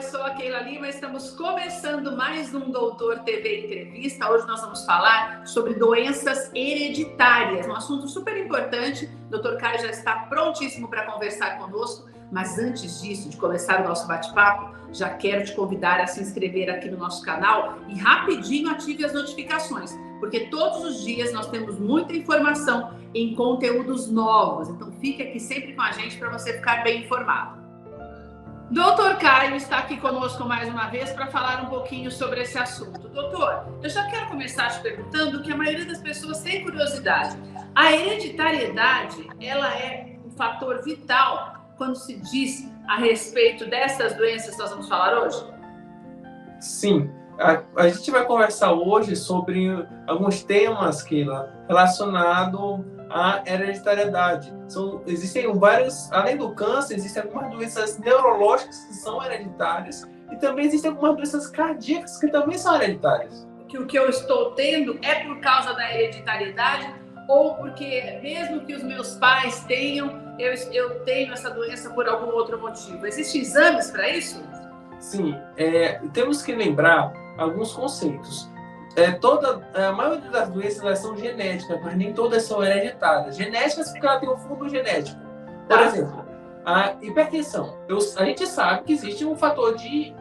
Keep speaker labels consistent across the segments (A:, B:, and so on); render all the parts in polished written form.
A: sou a Keila Lima, estamos começando mais um Doutor TV Entrevista. Hoje nós vamos falar sobre doenças hereditárias, um assunto super importante. O Dr. Caio já está prontíssimo para conversar conosco, mas antes disso, de começar o nosso bate-papo, já quero te convidar a se inscrever aqui no nosso canal e rapidinho ative as notificações, porque todos os dias nós temos muita informação em conteúdos novos, então fique aqui sempre com a gente para você ficar bem informado. Doutor Caio está aqui conosco mais uma vez para falar um pouquinho sobre esse assunto. Doutor, eu já quero começar te perguntando que a maioria das pessoas tem curiosidade. A hereditariedade, ela é um fator vital quando se diz a respeito dessas doenças que nós vamos falar hoje?
B: Sim, a gente vai conversar hoje sobre alguns temas, Keila, relacionados à hereditariedade. Existem vários, além do câncer, existem algumas doenças neurológicas que são hereditárias e também existem algumas doenças cardíacas que também são hereditárias.
A: Que o que eu estou tendo é por causa da hereditariedade ou porque mesmo que os meus pais tenham, eu tenho essa doença por algum outro motivo? Existem exames para isso?
B: Sim, temos que lembrar alguns conceitos. A maioria das doenças elas são genéticas, mas nem todas são hereditárias. Genéticas porque ela tem um fundo genético. Por exemplo, a hipertensão. A gente sabe que existe um fator de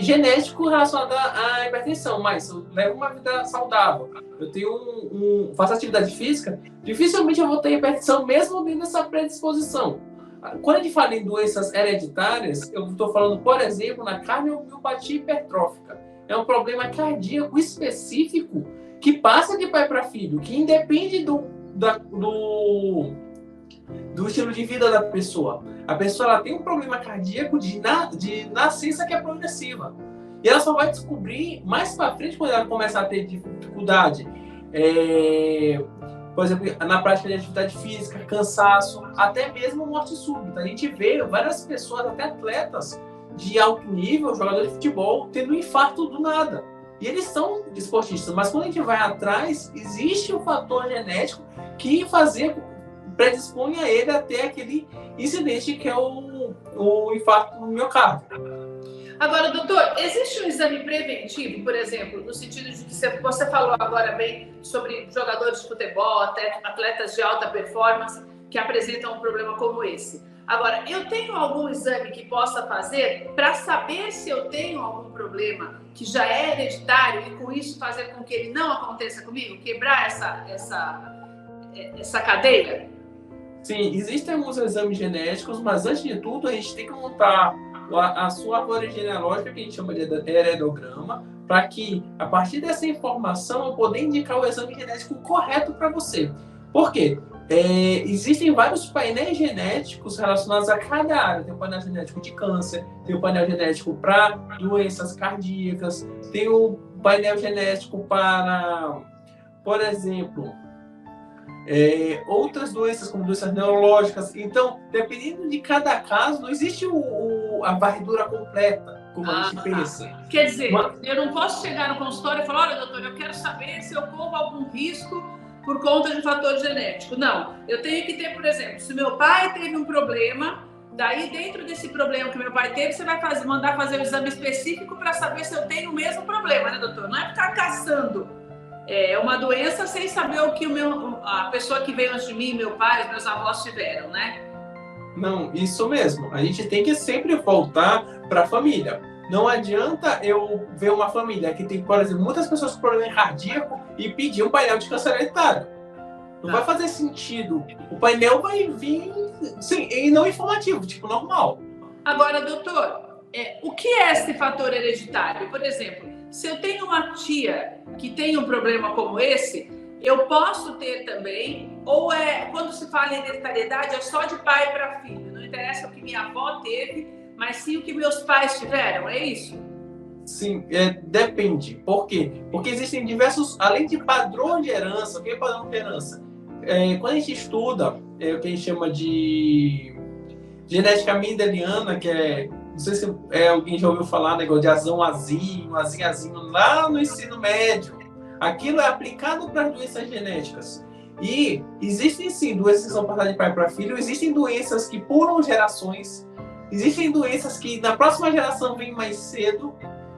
B: genético relacionado à hipertensão, mas eu levo uma vida saudável. Eu faço atividade física, dificilmente eu vou ter hipertensão mesmo tendo essa predisposição. Quando a gente fala em doenças hereditárias, eu estou falando, por exemplo, na cardiomiopatia hipertrófica. É um problema cardíaco específico que passa de pai para filho, que independe do estilo de vida da pessoa. A pessoa ela tem um problema cardíaco de nascença que é progressiva. E ela só vai descobrir mais para frente quando ela começar a ter dificuldade. Por exemplo, na prática de atividade física, cansaço, até mesmo morte súbita. A gente vê várias pessoas, até atletas de alto nível, jogadores de futebol, tendo um infarto do nada. E eles são esportistas, mas quando a gente vai atrás, existe um fator genético que predispõe a ele até aquele incidente que é o infarto no miocárdio.
A: Agora, doutor, existe um exame preventivo, por exemplo, no sentido de que você falou agora bem sobre jogadores de futebol, atletas de alta performance que apresentam um problema como esse. Agora, eu tenho algum exame que possa fazer para saber se eu tenho algum problema que já é hereditário e com isso fazer com que ele não aconteça comigo? Quebrar essa cadeia?
B: Sim, existem alguns exames genéticos, mas antes de tudo a gente tem que montar a sua árvore genealógica, que a gente chama de heredograma, para que, a partir dessa informação, eu poder indicar o exame genético correto para você. Por quê? Existem vários painéis genéticos relacionados a cada área. Tem o painel genético de câncer, tem o painel genético para doenças cardíacas, tem o painel genético para, por exemplo, outras doenças, como doenças neurológicas. Então, dependendo de cada caso, não existe a varredura completa, como a gente pensa.
A: Quer dizer, eu não posso chegar no consultório e falar: olha, doutor, eu quero saber se eu corro algum risco por conta de fator genético. Não, eu tenho que ter, por exemplo, se meu pai teve um problema, daí dentro desse problema que meu pai teve, você vai mandar fazer um exame específico para saber se eu tenho o mesmo problema, né, doutor? Não é ficar caçando uma doença sem saber o que a pessoa que veio antes de mim, meu pai, os meus avós tiveram, né?
B: Não, isso mesmo. A gente tem que sempre voltar para a família. Não adianta eu ver uma família que tem, por exemplo, muitas pessoas com problema cardíaco e pedir um painel de câncer hereditário. Não vai fazer sentido. O painel vai vir, sim, e não informativo, tipo normal.
A: Agora, doutor, o que é esse fator hereditário? Por exemplo, se eu tenho uma tia que tem um problema como esse, eu posso ter também? Ou quando se fala em hereditariedade, é só de pai para filho? Não interessa o que minha avó teve, mas sim o que meus pais tiveram, é isso?
B: Sim, depende. Por quê? Porque existem diversos, além de padrão de herança, o que é padrão de herança? Quando a gente estuda o que a gente chama de genética mendeliana, que não sei se alguém já ouviu falar, negócio de azinho, lá no ensino médio. Aquilo é aplicado para as doenças genéticas. E existem sim doenças que são passadas de pai para filho, existem doenças que pulam gerações. Existem doenças que na próxima geração vêm mais cedo.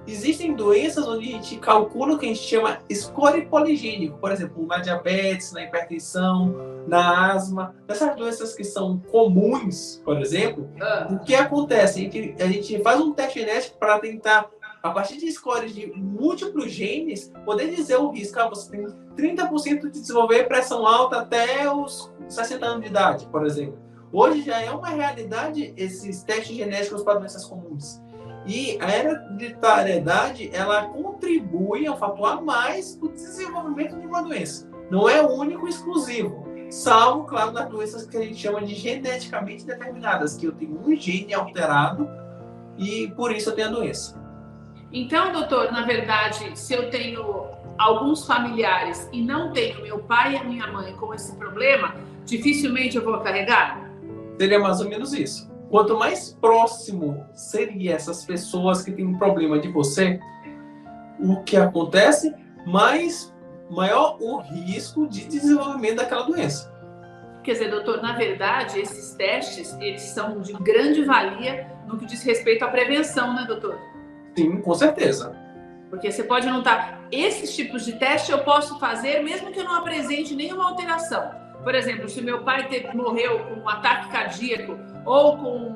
B: Existem doenças onde a gente calcula o que a gente chama score poligênico, por exemplo, na diabetes, na hipertensão, na asma, essas doenças que são comuns, por exemplo. O que acontece? A gente faz um teste genético para tentar, a partir de scores de múltiplos genes, poder dizer o risco. Você tem 30% de desenvolver pressão alta até os 60 anos de idade, por exemplo. Hoje já é uma realidade esses testes genéticos para doenças comuns. E a hereditariedade, ela contribui, é um fator a mais para o desenvolvimento de uma doença. Não é único e exclusivo, salvo, claro, nas doenças que a gente chama de geneticamente determinadas, que eu tenho um gene alterado e por isso eu tenho a doença.
A: Então, doutor, na verdade, se eu tenho alguns familiares e não tenho meu pai e a minha mãe com esse problema, dificilmente eu vou carregar?
B: Seria mais ou menos isso. Quanto mais próximo seria essas pessoas que têm um problema de você, o que acontece, maior o risco de desenvolvimento daquela doença.
A: Quer dizer, doutor, na verdade, esses testes, eles são de grande valia no que diz respeito à prevenção, né, doutor?
B: Sim, com certeza.
A: Porque você pode notar, esses tipos de teste eu posso fazer mesmo que eu não apresente nenhuma alteração. Por exemplo, se meu pai morreu com um ataque cardíaco ou com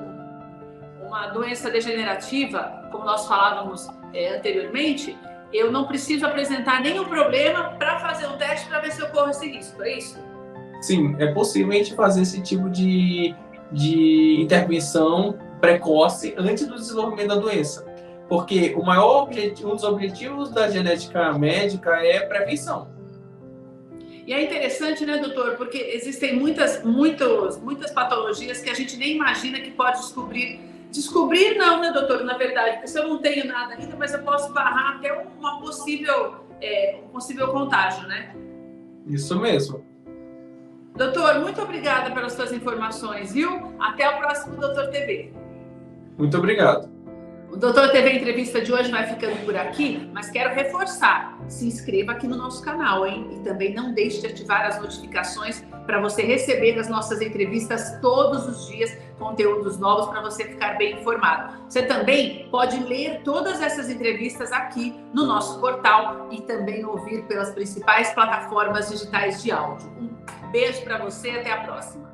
A: uma doença degenerativa, como nós falávamos anteriormente, eu não preciso apresentar nenhum problema para fazer um teste para ver se eu corro esse risco, é isso?
B: Sim, é possível a gente fazer esse tipo de intervenção precoce antes do desenvolvimento da doença. Porque um dos objetivos da genética médica é prevenção.
A: E é interessante, né, doutor? Porque existem muitas patologias que a gente nem imagina que pode descobrir. Descobrir não, né, doutor? Na verdade, porque se eu não tenho nada ainda, mas eu posso barrar até um possível contágio, né?
B: Isso mesmo.
A: Doutor, muito obrigada pelas suas informações, viu? Até o próximo Doutor TV.
B: Muito obrigado.
A: O Doutor TV Entrevista de hoje vai ficando por aqui, mas quero reforçar, se inscreva aqui no nosso canal, hein? E também não deixe de ativar as notificações para você receber as nossas entrevistas todos os dias, conteúdos novos para você ficar bem informado. Você também pode ler todas essas entrevistas aqui no nosso portal e também ouvir pelas principais plataformas digitais de áudio. Um beijo para você, até a próxima.